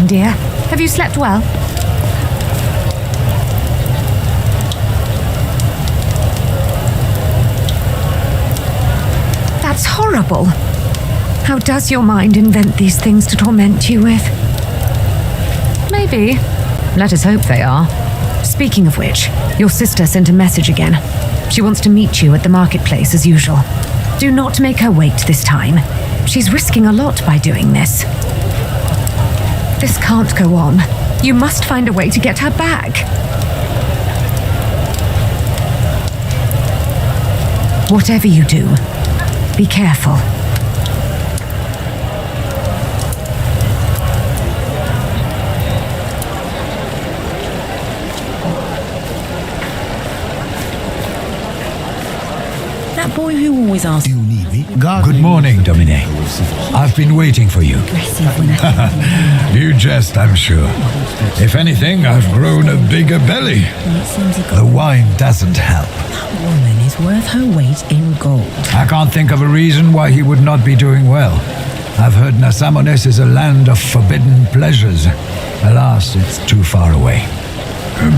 morning, dear. Have you slept well? That's horrible. How does your mind invent these things to torment you with? Maybe. Let us hope they are. Speaking of which, your sister sent a message again. She wants to meet you at the marketplace as usual. Do not make her wait this time. She's risking a lot by doing this. This can't go on. You must find a way to get her back. Whatever you do, be careful. That boy who always asks... You need me? Good morning, Domine. I've been waiting for you. You jest, I'm sure. If anything, I've grown a bigger belly. The wine doesn't help. That woman is worth her weight in gold. I can't think of a reason why he would not be doing well. I've heard Nasamones is a land of forbidden pleasures. Alas, it's too far away.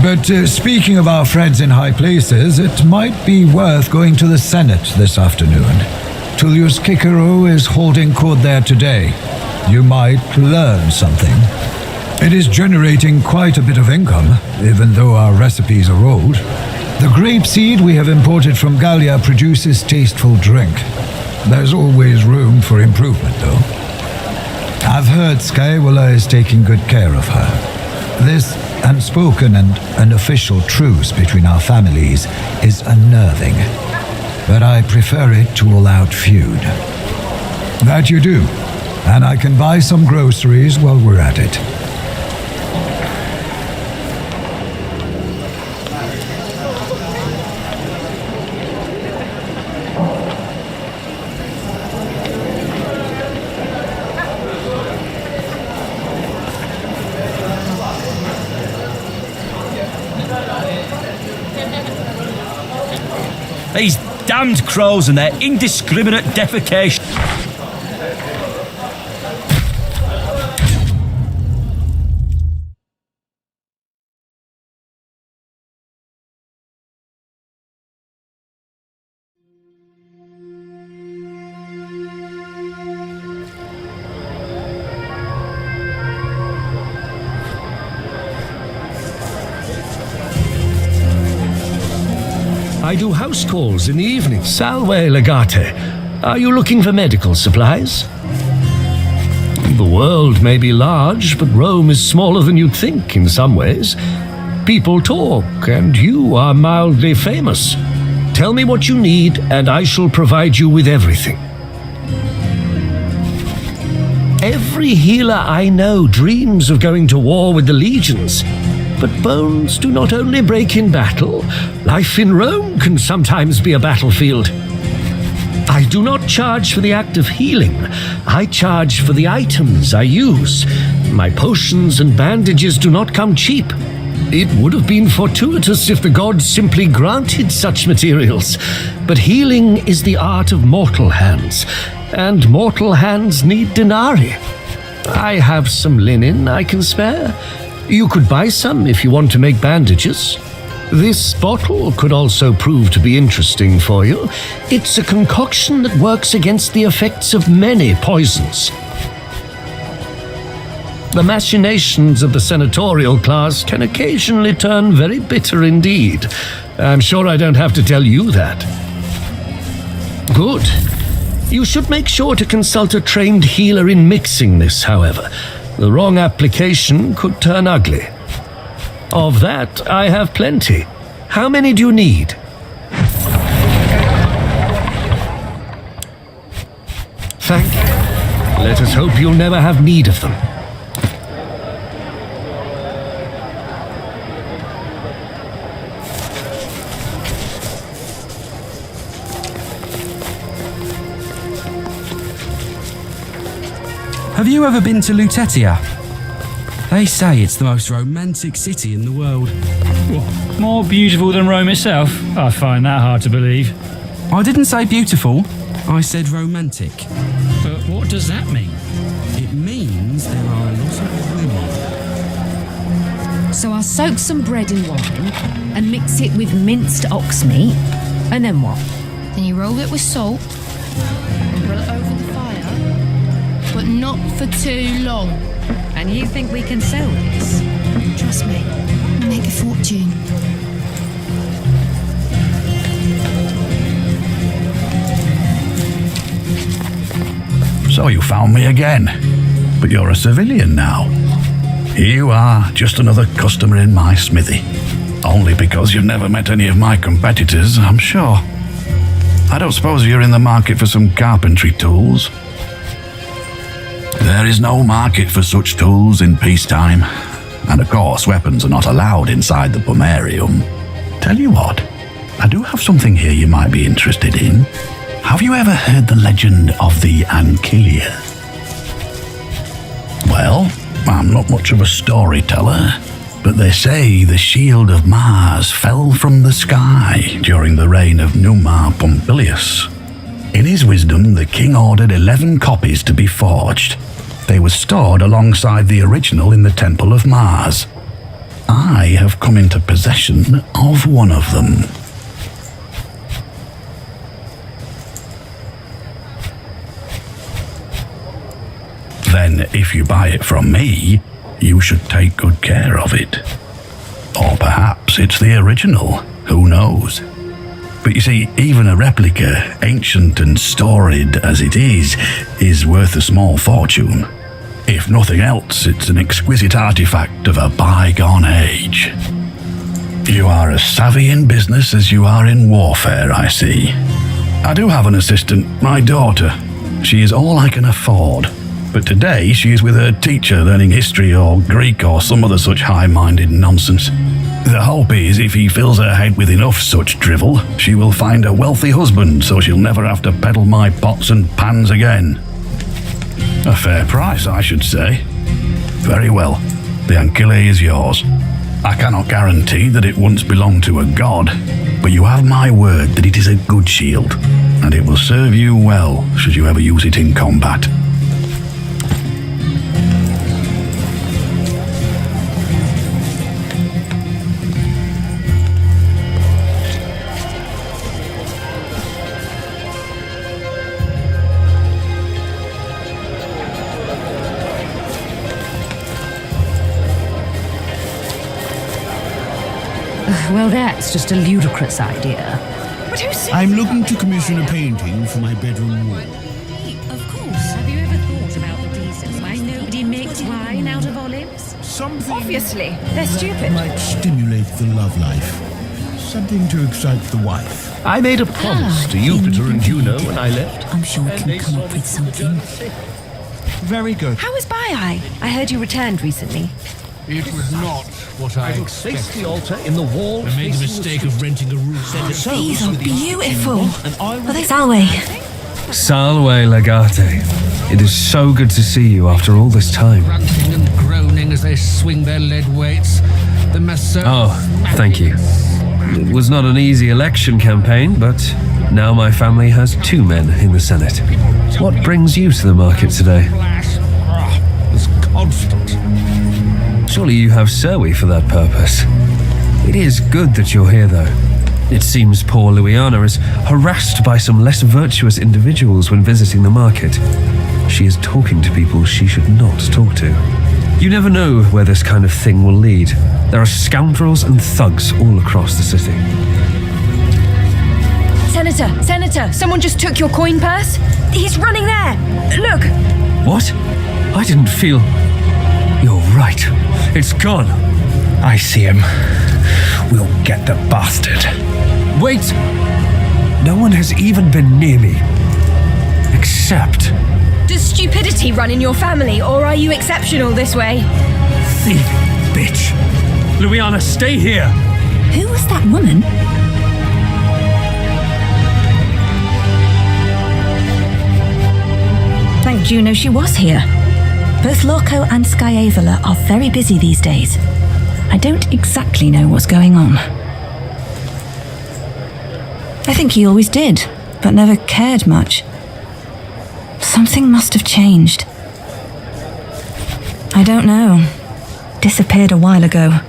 But speaking of our friends in high places, it might be worth going to the Senate this afternoon. Tullius Cicero is holding court there today. You might learn something. It is generating quite a bit of income, even though our recipes are old. The grape seed we have imported from Gallia produces tasteful drink. There's always room for improvement, though. I've heard Scaevola is taking good care of her. This unspoken and unofficial truce between our families is unnerving, but I prefer it to all-out feud. That you do, and I can buy some groceries while we're at it. These damned crows and their indiscriminate defecation. I do house calls in the evening. Salve, legate. Are you looking for medical supplies? The world may be large, but Rome is smaller than you'd think in some ways. People talk, and you are mildly famous. Tell me what you need, and I shall provide you with everything. Every healer I know dreams of going to war with the legions. But bones do not only break in battle. Life in Rome can sometimes be a battlefield. I do not charge for the act of healing. I charge for the items I use. My potions and bandages do not come cheap. It would have been fortuitous if the gods simply granted such materials. But healing is the art of mortal hands, and mortal hands need denarii. I have some linen I can spare. You could buy some if you want to make bandages. This bottle could also prove to be interesting for you. It's a concoction that works against the effects of many poisons. The machinations of the senatorial class can occasionally turn very bitter indeed. I'm sure I don't have to tell you that. Good. You should make sure to consult a trained healer in mixing this, however. The wrong application could turn ugly. Of that, I have plenty. How many do you need? Thank you. Let us hope you'll never have need of them. Have you ever been to Lutetia? They say it's the most romantic city in the world. What, more beautiful than Rome itself? I find that hard to believe. I didn't say beautiful, I said romantic. But what does that mean? It means there are a lot of women. So I'll soak some bread in wine and mix it with minced ox meat, and then what? Then you roll it with salt and put it over the fire, but not for too long. And you think we can sell this? Trust me, we'll make a fortune. So you found me again, but you're a civilian now. Here you are, just another customer in my smithy. Only because you've never met any of my competitors, I'm sure. I don't suppose you're in the market for some carpentry tools? There is no market for such tools in peacetime. And of course, weapons are not allowed inside the pomerium. Tell you what, I do have something here you might be interested in. Have you ever heard the legend of the Ancilia? Well, I'm not much of a storyteller, but they say the shield of Mars fell from the sky during the reign of Numa Pompilius. In his wisdom, the king ordered 11 copies to be forged. They were stored alongside the original in the Temple of Mars. I have come into possession of one of them. Then, if you buy it from me, you should take good care of it. Or perhaps it's the original, who knows? But you see, even a replica, ancient and storied as it is worth a small fortune. If nothing else, it's an exquisite artifact of a bygone age. You are as savvy in business as you are in warfare, I see. I do have an assistant, my daughter. She is all I can afford. But today she is with her teacher learning history or Greek or some other such high-minded nonsense. The hope is if he fills her head with enough such drivel, she will find a wealthy husband so she'll never have to peddle my pots and pans again. A fair price, I should say. Very well, the Ancilia is yours. I cannot guarantee that it once belonged to a god, but you have my word that it is a good shield, and it will serve you well should you ever use it in combat. Well, that's just a ludicrous idea. But who said I'm looking to commission a painting for my bedroom wall. Of course. Have you ever thought about the reasons why nobody makes wine out of olives? Something Obviously, they're stupid. might stimulate the love life. Something to excite the wife. I made a promise to Jupiter and Juno when I left. I'm sure we can come up with something. Very good. How was Bai? I heard you returned recently. It was not what I Place expected. the altar in the wall. I made the mistake of renting a room. These are beautiful. Are they Salwe? Salve legate. It is so good to see you after all this time. Grunting and groaning as they swing their lead weights. The masseur. Oh, thank you. It was not an easy election campaign, but now my family has 2 men in the Senate. What brings you to the market today? Was constant. Surely you have Serwi for that purpose. It is good that you're here, though. It seems poor Louiana is harassed by some less virtuous individuals when visiting the market. She is talking to people she should not talk to. You never know where this kind of thing will lead. There are scoundrels and thugs all across the city. Senator, someone just took your coin purse. He's running there. Look. What? I didn't feel... You're right. It's gone. I see him. We'll get the bastard. Wait! No one has even been near me. Except... Does stupidity run in your family, or are you exceptional this way? Thieving bitch. Louiana, stay here. Who was that woman? Thank Juno she was here. Both Lorco and Skyavola are very busy these days. I don't exactly know what's going on. I think he always did, but never cared much. Something must have changed. I don't know. Disappeared a while ago.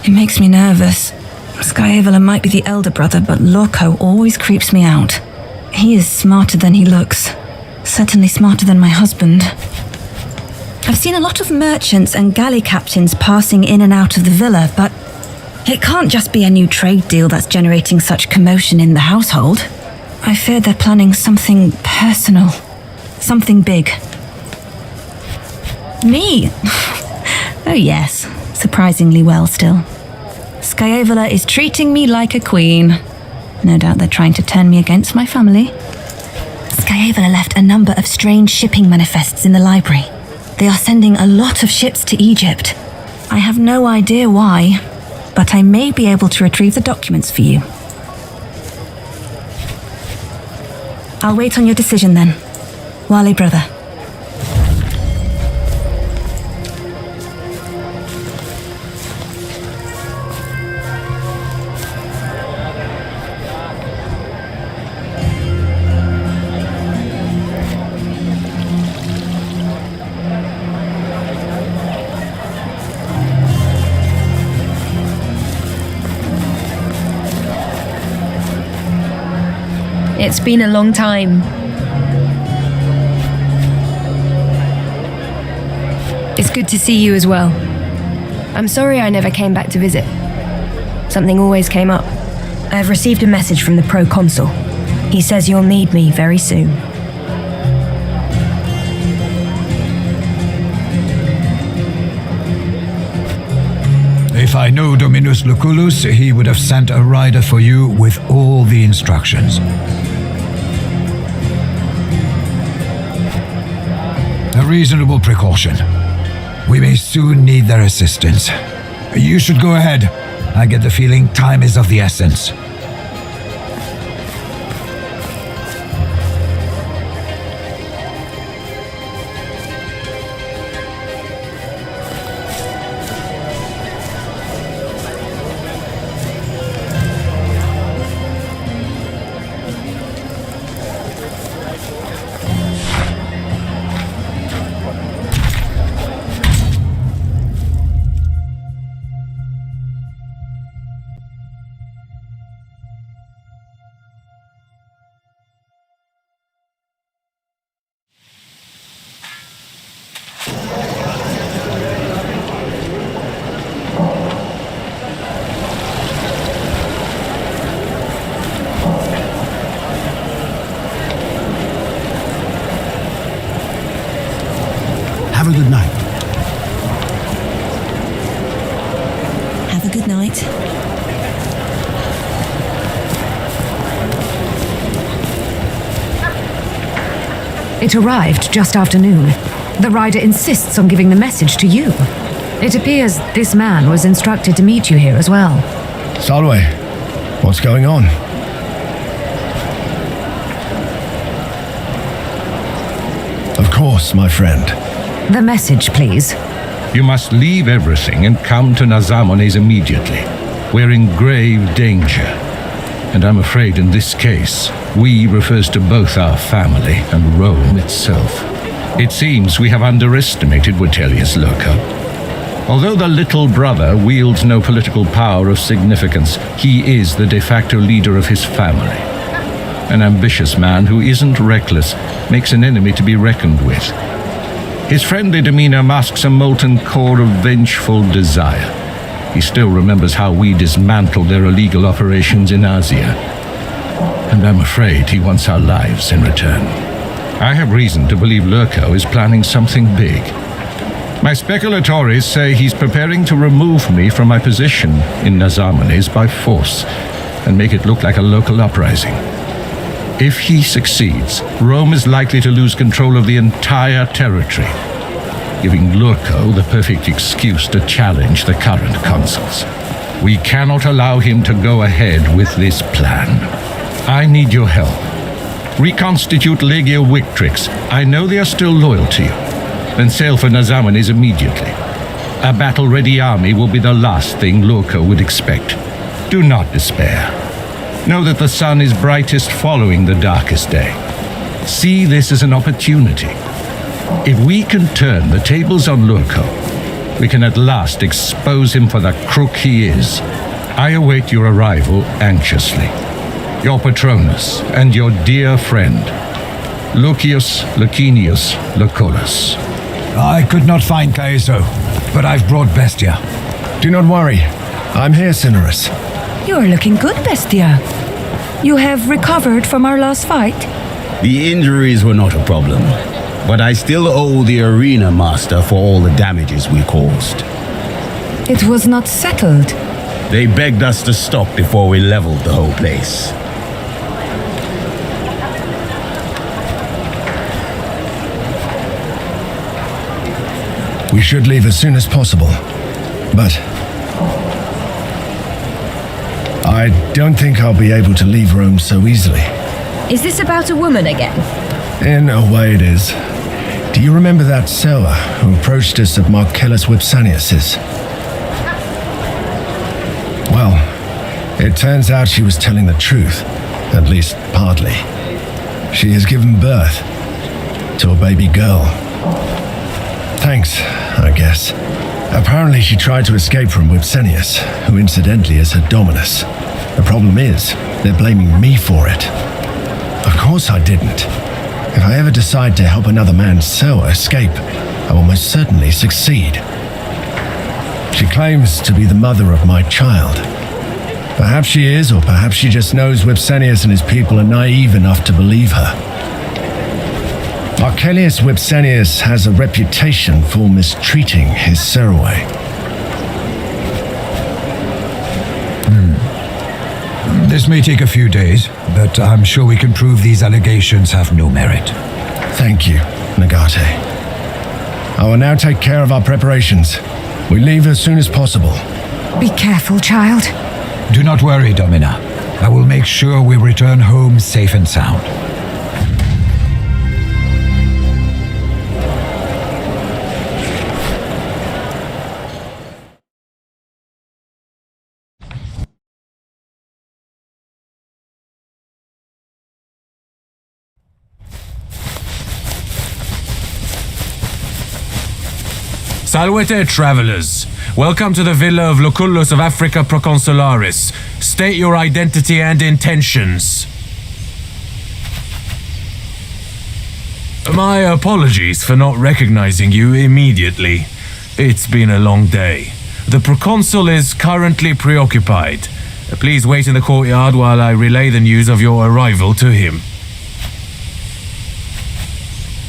It makes me nervous. Scaevola might be the elder brother, but Lorco always creeps me out. He is smarter than he looks. Certainly smarter than my husband. I've seen a lot of merchants and galley captains passing in and out of the villa, but it can't just be a new trade deal that's generating such commotion in the household. I fear they're planning something personal. Something big. Me? Oh yes, surprisingly well still. Scaevola is treating me like a queen. No doubt they're trying to turn me against my family. Scaevola left a number of strange shipping manifests in the library. They are sending a lot of ships to Egypt. I have no idea why, but I may be able to retrieve the documents for you. I'll wait on your decision then. Wale, brother. It's been a long time. It's good to see you as well. I'm sorry I never came back to visit. Something always came up. I have received a message from the proconsul. He says you'll need me very soon. If I knew Dominus Lucullus, he would have sent a rider for you with all the instructions. A reasonable precaution. We may soon need their assistance. You should go ahead. I get the feeling time is of the essence. Have a good night. Have a good night. It arrived just after noon. The rider insists on giving the message to you. It appears this man was instructed to meet you here as well. Solway, what's going on? Of course, my friend. The message, please. You must leave everything and come to Nazamones immediately. We're in grave danger. And I'm afraid in this case, we refers to both our family and Rome itself. It seems we have underestimated Vitellius Lurco. Although the little brother wields no political power of significance, he is the de facto leader of his family. An ambitious man who isn't reckless makes an enemy to be reckoned with. His friendly demeanor masks a molten core of vengeful desire. He still remembers how we dismantled their illegal operations in Asia. And I'm afraid he wants our lives in return. I have reason to believe Lurco is planning something big. My speculatores say he's preparing to remove me from my position in Nazamones by force and make it look like a local uprising. If he succeeds, Rome is likely to lose control of the entire territory, giving Lurco the perfect excuse to challenge the current consuls. We cannot allow him to go ahead with this plan. I need your help. Reconstitute Legio Victrix. I know they are still loyal to you. Then sail for Nazamones immediately. A battle-ready army will be the last thing Lurco would expect. Do not despair. Know that the sun is brightest following the darkest day. See this as an opportunity. If we can turn the tables on Lurco, we can at last expose him for the crook he is. I await your arrival anxiously. Your Patronus and your dear friend, Lucius Licinius Lucullus. I could not find Caeso, but I've brought Bestia. Do not worry. I'm here, Cinerus. You're looking good, Bestia. You have recovered from our last fight? The injuries were not a problem, but I still owe the arena master for all the damages we caused. It was not settled. They begged us to stop before we leveled the whole place. We should leave as soon as possible. But I don't think I'll be able to leave Rome so easily. Is this about a woman again? In a way it is. Do you remember that sewer who approached us at Marcellus Vipsanius's? Well, it turns out she was telling the truth, at least partly. She has given birth to a baby girl. Thanks, I guess. Apparently she tried to escape from Vipsanius, who incidentally is her dominus. The problem is, they're blaming me for it. Of course I didn't. If I ever decide to help another man's sewer escape, I will most certainly succeed. She claims to be the mother of my child. Perhaps she is, or perhaps she just knows Vipsanius and his people are naive enough to believe her. Marcellus Vipsanius has a reputation for mistreating his Seruae. This may take a few days, but I'm sure we can prove these allegations have no merit. Thank you, Nagate. I will now take care of our preparations. We leave as soon as possible. Be careful, child. Do not worry, Domina. I will make sure we return home safe and sound. Salvete, travelers. Welcome to the villa of Lucullus of Africa Proconsularis. State your identity and intentions. My apologies for not recognizing you immediately. It's been a long day. The proconsul is currently preoccupied. Please wait in the courtyard while I relay the news of your arrival to him.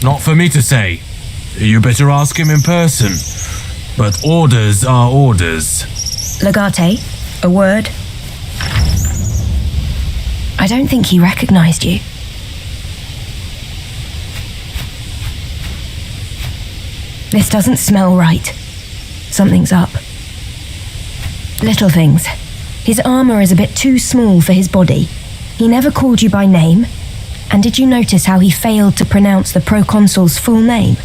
Not for me to say. You better ask him in person. But orders are orders. Legate, a word. I don't think he recognized you. This doesn't smell right. Something's up. Little things. His armor is a bit too small for his body. He never called you by name. And did you notice how he failed to pronounce the proconsul's full name?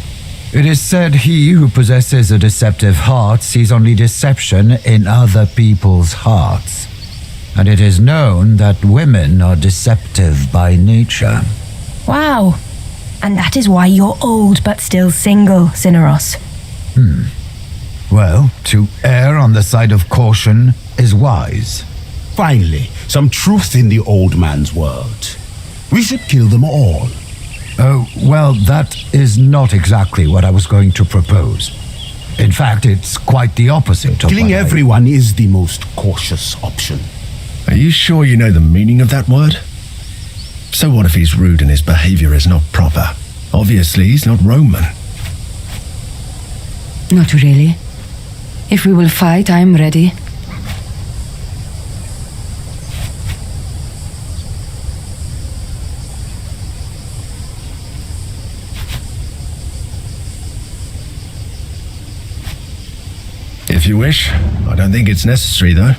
It is said he who possesses a deceptive heart sees only deception in other people's hearts. And it is known that women are deceptive by nature. Wow. And that is why you're old but still single, Cineros. Well, to err on the side of caution is wise. Finally, some truth in the old man's words. We should kill them all. Oh, well, that is not exactly what I was going to propose. In fact, it's quite the opposite of Killing everyone is the most cautious option. Are you sure you know the meaning of that word? So what if he's rude and his behavior is not proper? Obviously, he's not Roman. Not really. If we will fight, I am ready. If you wish. I don't think it's necessary, though.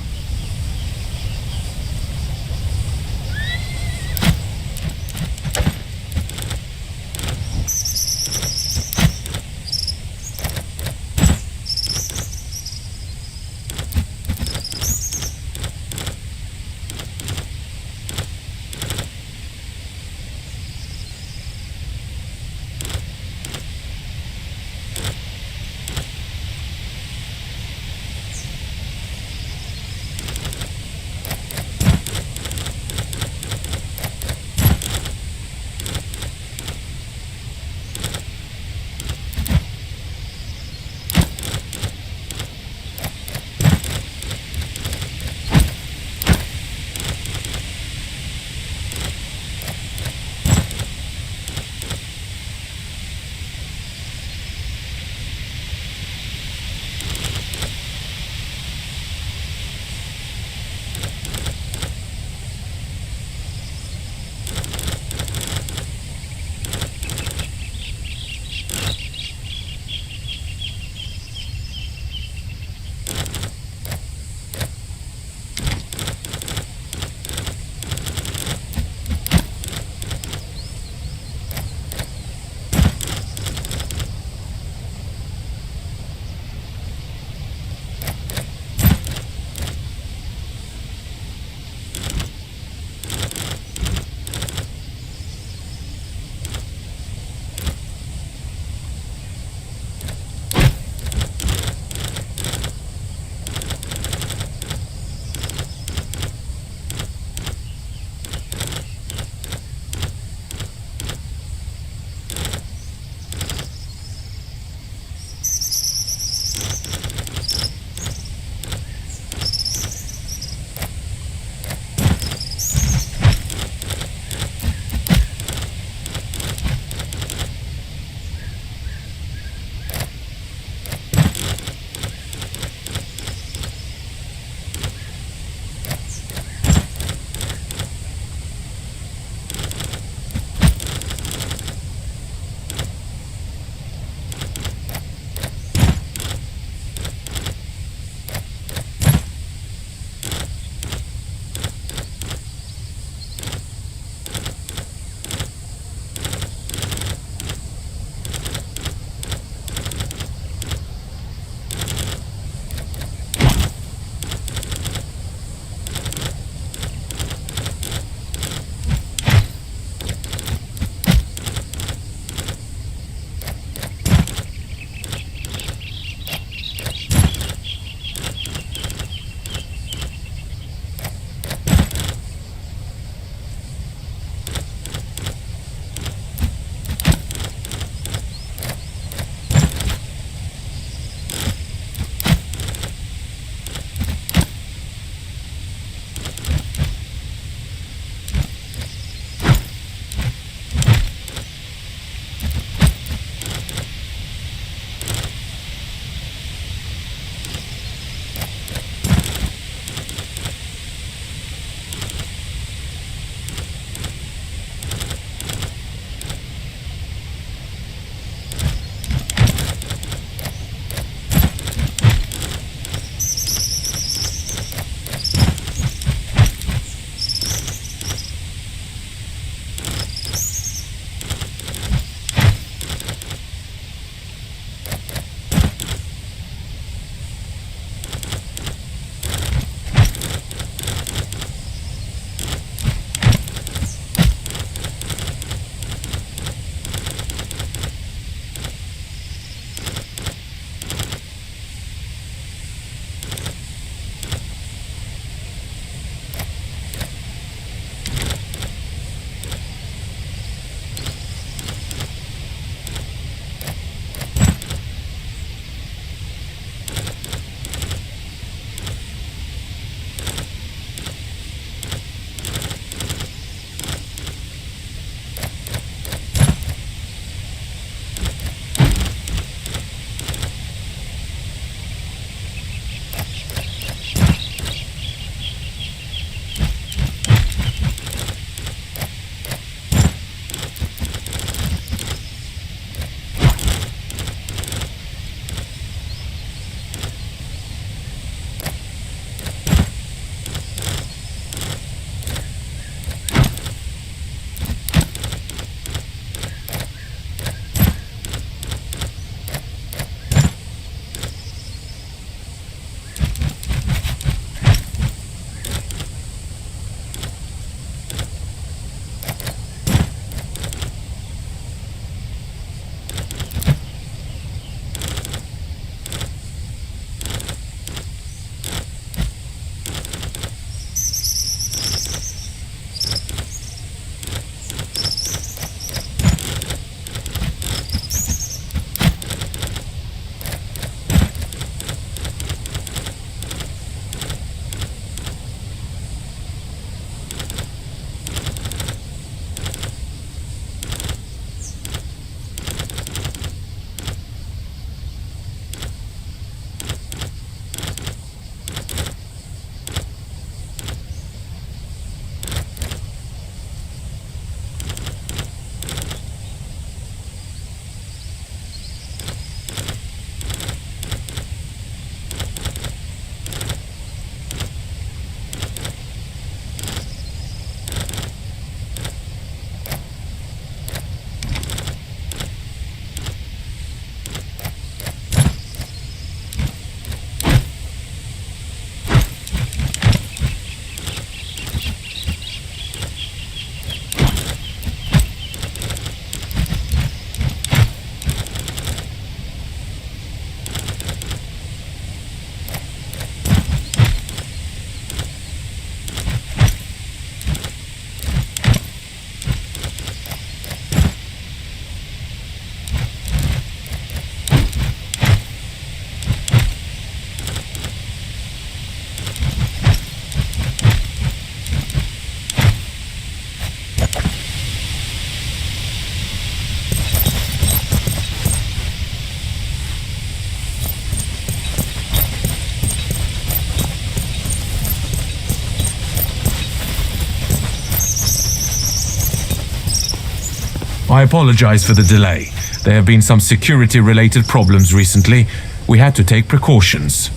I apologize for the delay. There have been some security-related problems recently. We had to take precautions.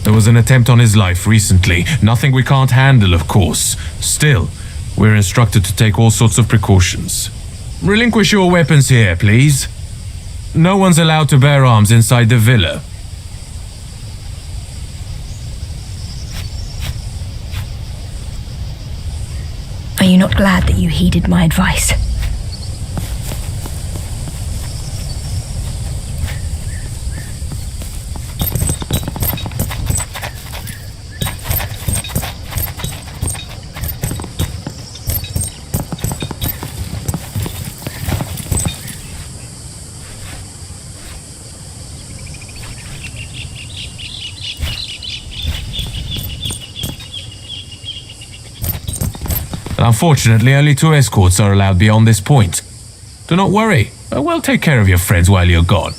There was an attempt on his life recently. Nothing we can't handle, of course. Still, we're instructed to take all sorts of precautions. Relinquish your weapons here, please. No one's allowed to bear arms inside the villa. Are you not glad that you heeded my advice? Unfortunately, only 2 escorts are allowed beyond this point. Do not worry. We'll take care of your friends while you're gone.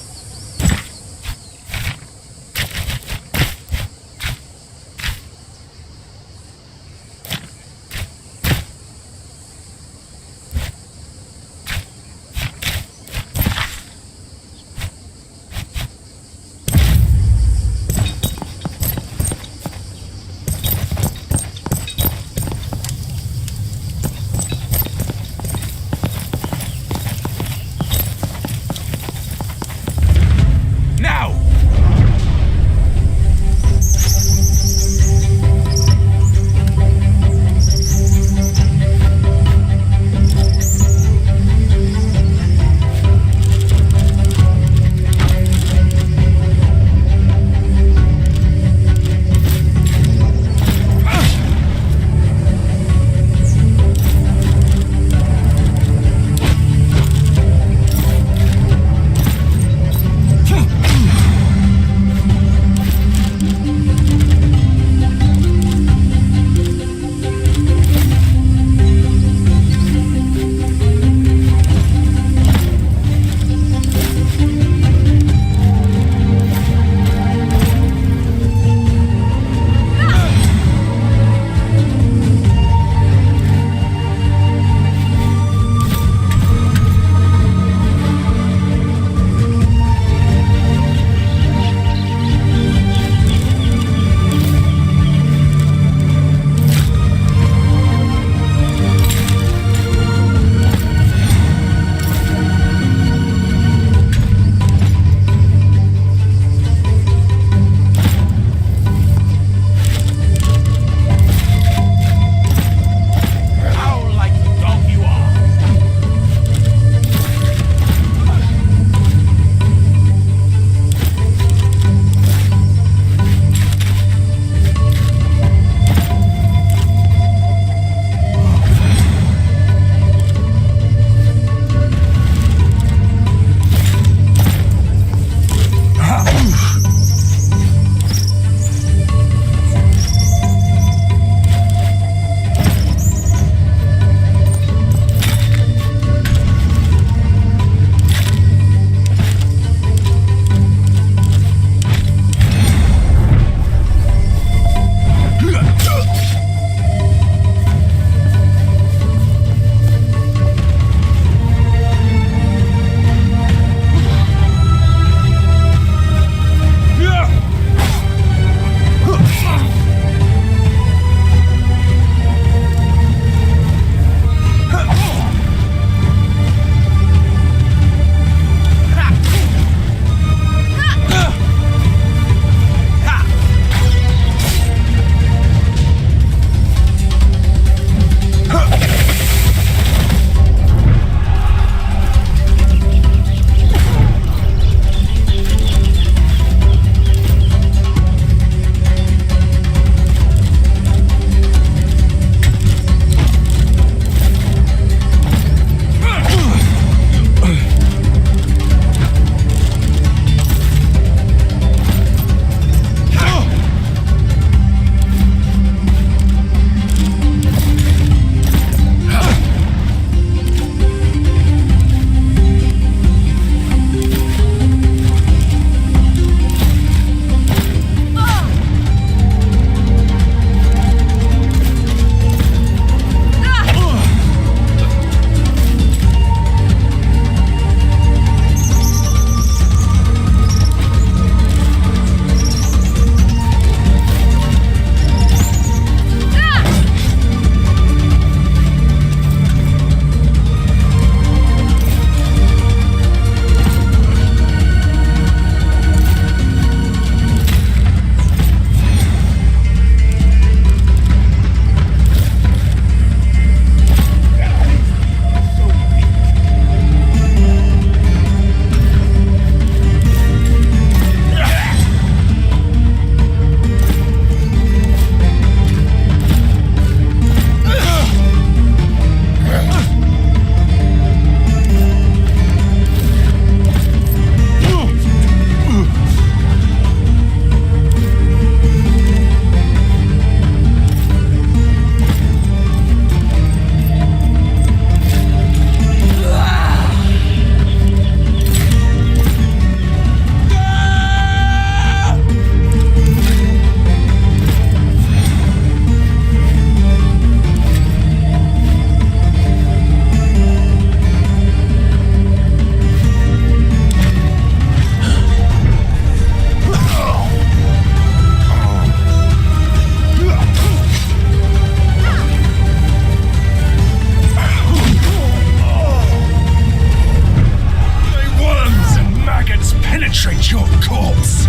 Eat your corpse!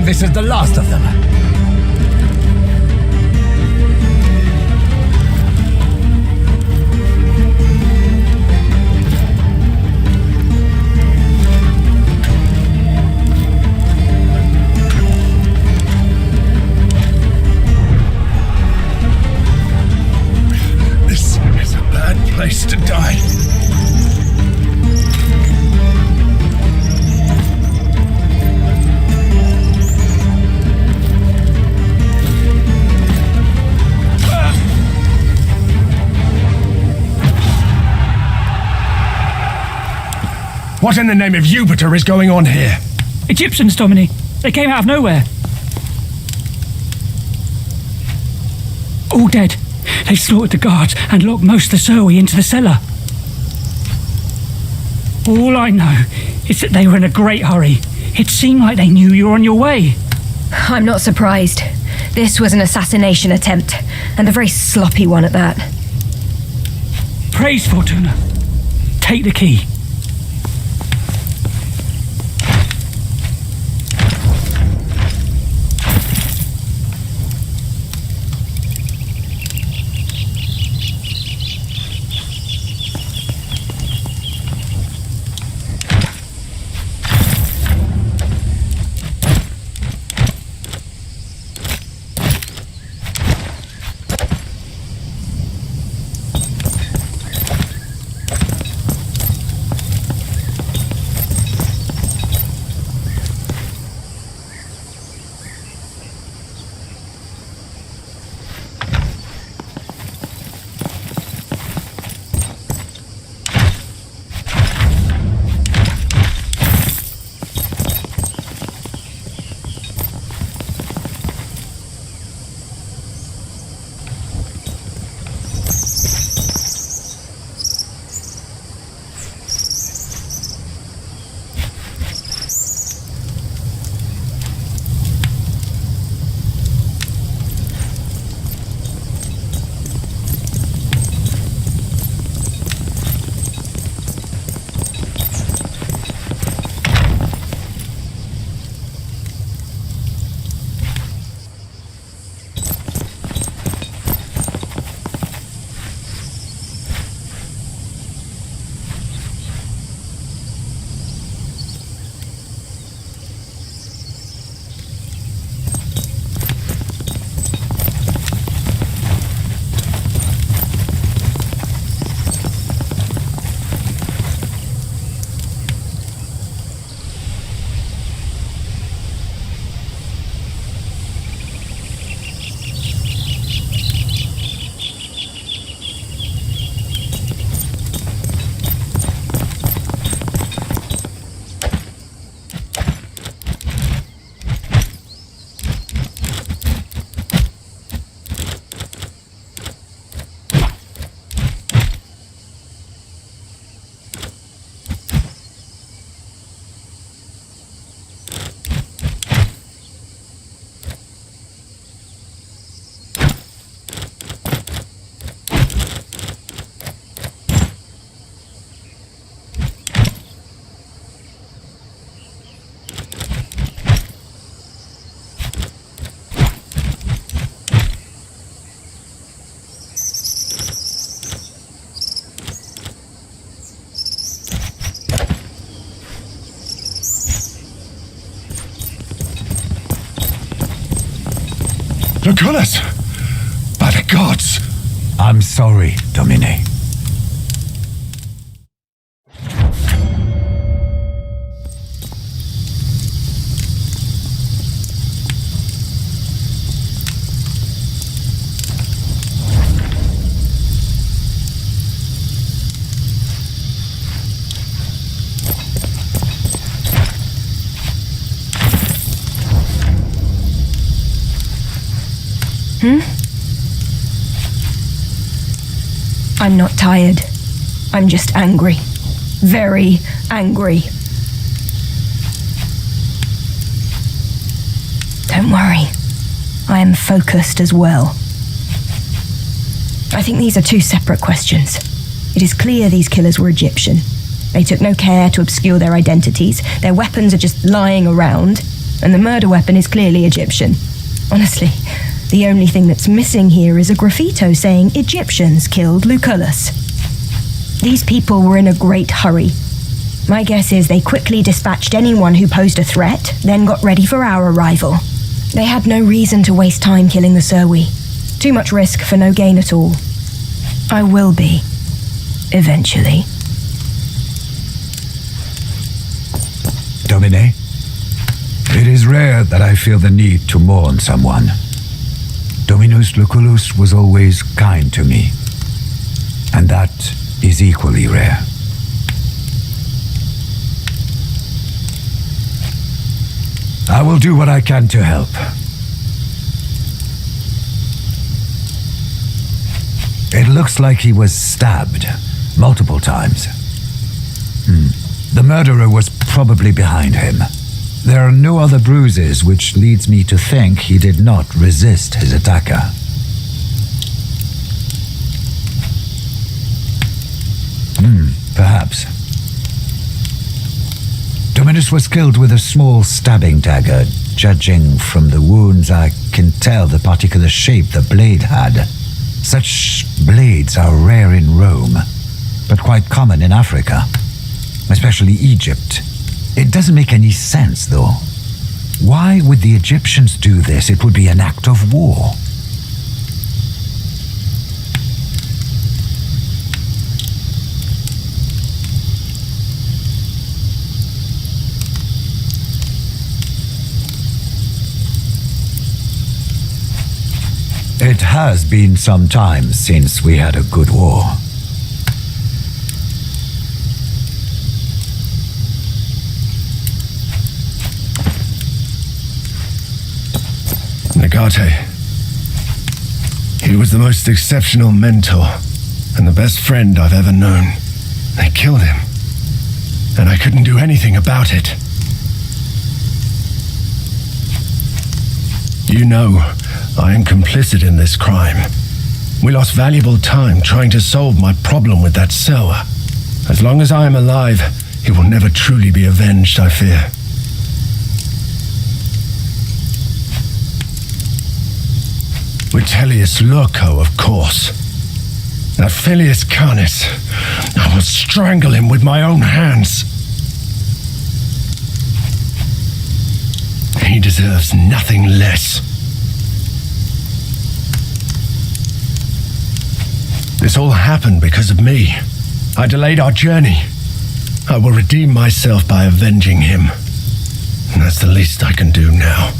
This is the last of them. This is a bad place to die. What in the name of Jupiter is going on here? Egyptians, Domini. They came out of nowhere. All dead. They slaughtered the guards and locked most of the Surwey into the cellar. All I know is that they were in a great hurry. It seemed like they knew you were on your way. I'm not surprised. This was an assassination attempt, and a very sloppy one at that. Praise Fortuna. Take the key. Lucullus! By the gods! I'm sorry, Domine. I'm not tired. I'm just angry. Very angry. Don't worry. I am focused as well. I think these are two separate questions. It is clear these killers were Egyptian. They took no care to obscure their identities. Their weapons are just lying around, and the murder weapon is clearly Egyptian. Honestly, the only thing that's missing here is a graffito saying Egyptians killed Lucullus. These people were in a great hurry. My guess is they quickly dispatched anyone who posed a threat, then got ready for our arrival. They had no reason to waste time killing the Surwi. Too much risk for no gain at all. I will be. Eventually. Domine, it is rare that I feel the need to mourn someone. Dominus Lucullus was always kind to me, and that is equally rare. I will do what I can to help. It looks like he was stabbed multiple times. The murderer was probably behind him. There are no other bruises, which leads me to think he did not resist his attacker. Perhaps. Dominus was killed with a small stabbing dagger. Judging from the wounds, I can tell the particular shape the blade had. Such blades are rare in Rome, but quite common in Africa, especially Egypt. It doesn't make any sense, though. Why would the Egyptians do this? It would be an act of war. It has been some time since we had a good war. Negate. He was the most exceptional mentor and the best friend I've ever known. They killed him, and I couldn't do anything about it. You know, I am complicit in this crime. We lost valuable time trying to solve my problem with that Sewa. As long as I am alive, he will never truly be avenged, I fear. Vitellius Lurco, of course. That Filius Canis. I will strangle him with my own hands. He deserves nothing less. This all happened because of me. I delayed our journey. I will redeem myself by avenging him. And that's the least I can do now.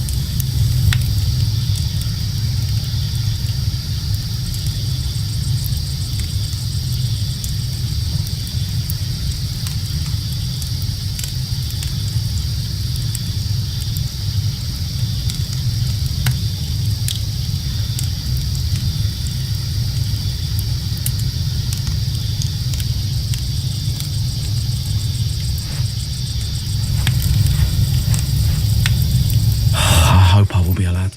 hope I will be allowed.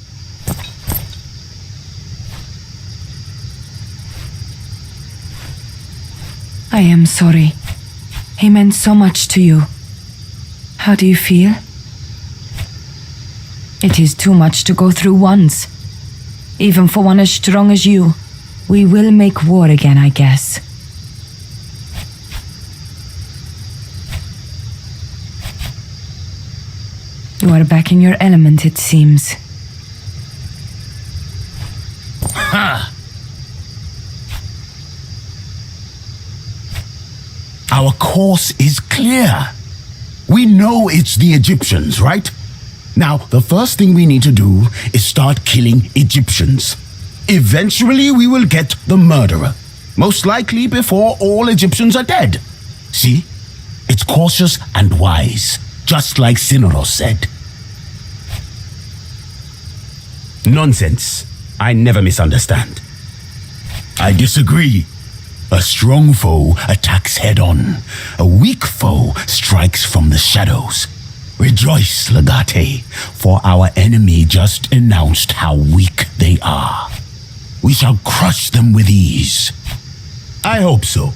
I am sorry. He meant so much to you. How do you feel? It is too much to go through once. Even for one as strong as you. We will make war again, I guess. You are back in your element, it seems. Our course is clear. We know it's the Egyptians, right? Now, the first thing we need to do is start killing Egyptians. Eventually, we will get the murderer. Most likely before all Egyptians are dead. See? It's cautious and wise, just like Cineros said. Nonsense. I never misunderstand. I disagree. A strong foe attacks head-on. A weak foe strikes from the shadows. Rejoice, Legate, for our enemy just announced how weak they are. We shall crush them with ease. I hope so.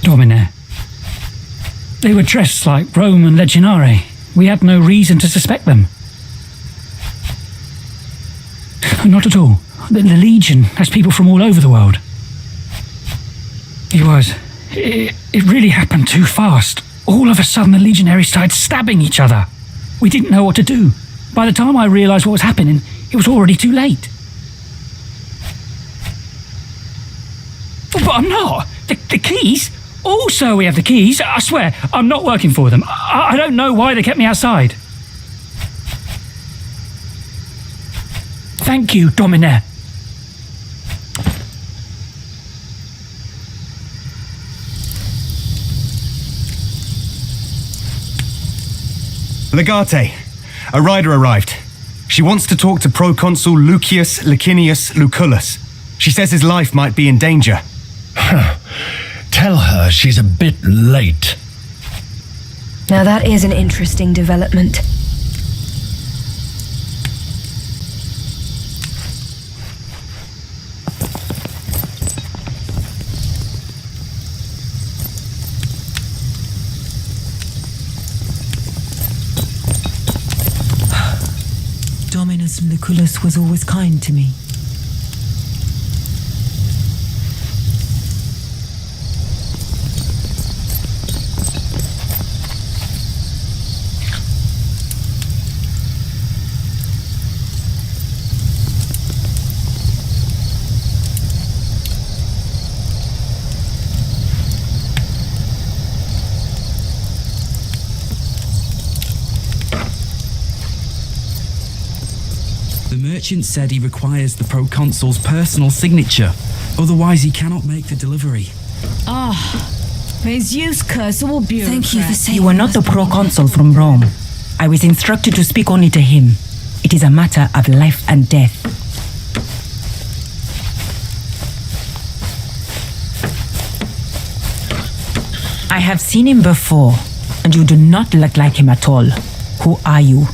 Domine. They were dressed like Roman legionnarii. We had no reason to suspect them. Not at all. The Legion has people from all over the world. It really happened too fast. All of a sudden the legionaries started stabbing each other. We didn't know what to do. By the time I realised what was happening, it was already too late. But I'm not. The keys? Also, we have the keys. I swear, I'm not working for them. I don't know why they kept me outside. Thank you, Domine. Legate, a rider arrived. She wants to talk to Proconsul Lucius Licinius Lucullus. She says his life might be in danger. Tell her she's a bit late. Now that is an interesting development. Dominus Lucullus was always kind to me. The merchant said he requires the proconsul's personal signature, otherwise he cannot make the delivery. May Zeus curse all bureaucrats. Thank you for saying you are not the proconsul from Rome. I was instructed to speak only to him. It is a matter of life and death. I have seen him before, and you do not look like him at all. Who are you?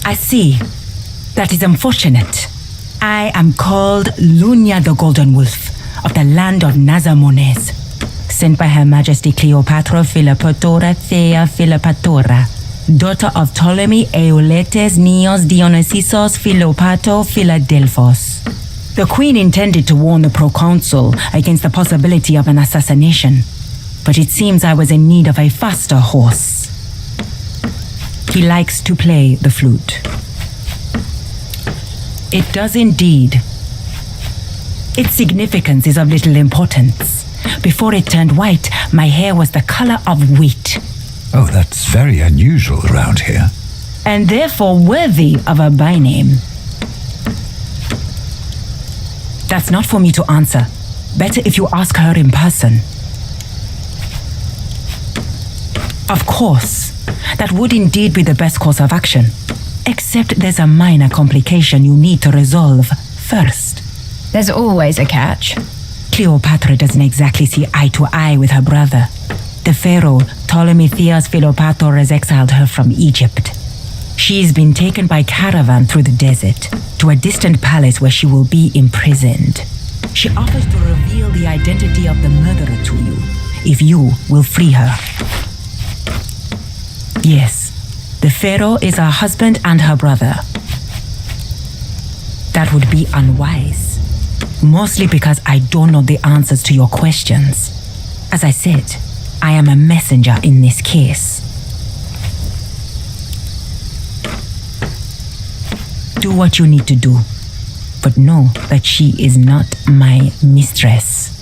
I see. That is unfortunate. I am called Lunia the Golden Wolf, of the land of Nazamones, sent by Her Majesty Cleopatra Philopatora Thea Philopatora, daughter of Ptolemy Euletes Neos Dionysios Philopato Philadelphos. The Queen intended to warn the proconsul against the possibility of an assassination, but it seems I was in need of a faster horse. He likes to play the flute. It does indeed. Its significance is of little importance. Before it turned white, my hair was the color of wheat. Oh, that's very unusual around here. And therefore worthy of a byname. That's not for me to answer. Better if you ask her in person. Of course, that would indeed be the best course of action. Except there's a minor complication you need to resolve first. There's always a catch. Cleopatra doesn't exactly see eye to eye with her brother. The pharaoh, Ptolemy Theos Philopator, has exiled her from Egypt. She's been taken by caravan through the desert to a distant palace where she will be imprisoned. She offers to reveal the identity of the murderer to you, if you will free her. Yes, the pharaoh is her husband and her brother. that would be unwise. Mostly because I don't know the answers to your questions. As I said, I am a messenger in this case. Do what you need to do, but know that she is not my mistress.